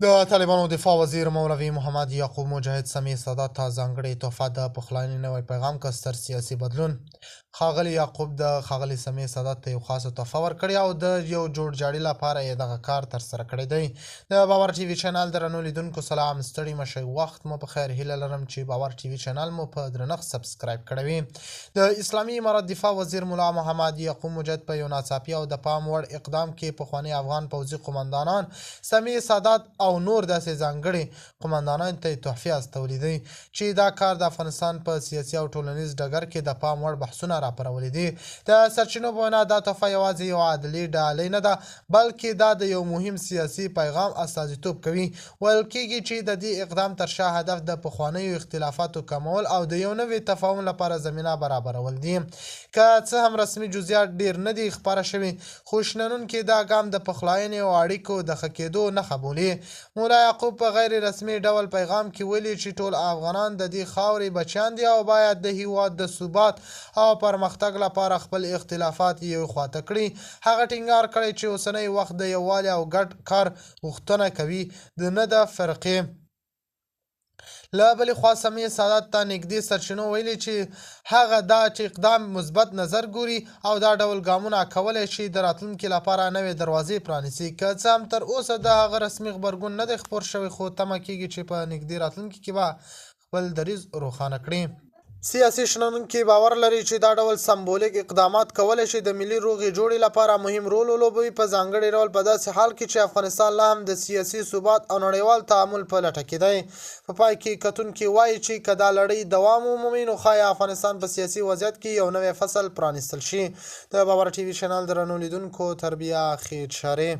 د طالبانو دفاع وزیر مولوي محمد یعقوب مجاهد سمیع سادات ته ځانګړې تحفه د پخلاینې نوی پیغام که ستر سیاسي بدلون. ښاغلي یعقوب د ښاغلي سمیع سادات ته یو خاصه تحفه ورکړې او د یو جوړجاړي لپاره یې دغه کار ترسره کړی دی. د باور ټي وي چینل درنو لیدونکو سلام، ستړي مه شئ، وخت مو په خیر. هیله لرم چې باور ټي وي چینل مو په درنښت سبسکرایب کړی وي. د اسلامي امارت دفاع وزیر ملا محمد یعقوب مجاهد په یو ناڅاپي او د پام وړ اقدام کې پخواني افغان پوځي قمندانان سمیع سادات او نور داسې ځانګړي قمندانانو ته تحفې استولې دي چې دا کار د افغانستان په سیاسي او ټولنیز ډګر کې د پام وړ بحثونه راپارولي دي. د سرچینو په وینا دا تحفه یوازې یو عدلي ډالۍ نه ده، بلکې دا د یو مهم سیاسي پیغام استازیتوب کوي. ویل کېږي چې د دې اقدام تر شا هدف د پخوانیو اختلافاتو کمول او د یو نوي تفاهم لپاره زمینه برابرول دي. که څه هم رسمي جزئیات ډیر نه دي خپاره شوي، خو شننونکي دا ګام د پخلاینې او اړیکو د ښه کېدو نښه بولي. مولا یعقوب په غیر رسمي ډول پیغام کې ویلي چې ټول افغانان د دې خاورې بچیان دي او باید د هیواد د ثبات او پرمختګ لپاره خپل اختلافات یو خواته کړي. هغه ټینګار کړی چې اوسنی وخت د یووالي او ګډ کار غوښتنه کوي، نه د فرقې. له بلې خوا سمیع سادات ته نږدې سرچینو ویلي چې هغه دا چې اقدام مثبت نظر ګوري او دا ډول ګامونه کولی شي د راتلونکي لپاره نوې دروازې پرانیسي. که څه هم تر اوسه د هغه رسمي غبرګون نه دی خپور شوی، خو تمه کېږي چې په نږدې راتلونکي کې به خپل دریځ روښانه کړي. سیاسي شنونکي باور لري چې دا ډول سمبولیک اقدامات کولی شي د ملي روغې جوړې لپاره مهم رول ولوبوي، په ځانګړي ډول په داسې حال کې چې افغانستان لا هم د سیاسي ثبات او نړیوال تعامل په لټه کې دی. په پای کې کتونکي وایي چې که دا لړۍ دوام ومومي نو ښایي افغانستان په سیاسي وضعیت کې یو نوی فصل پرانیستل شي. د باور ټي وي چینل درنو لیدونکو تربیه خیر شری.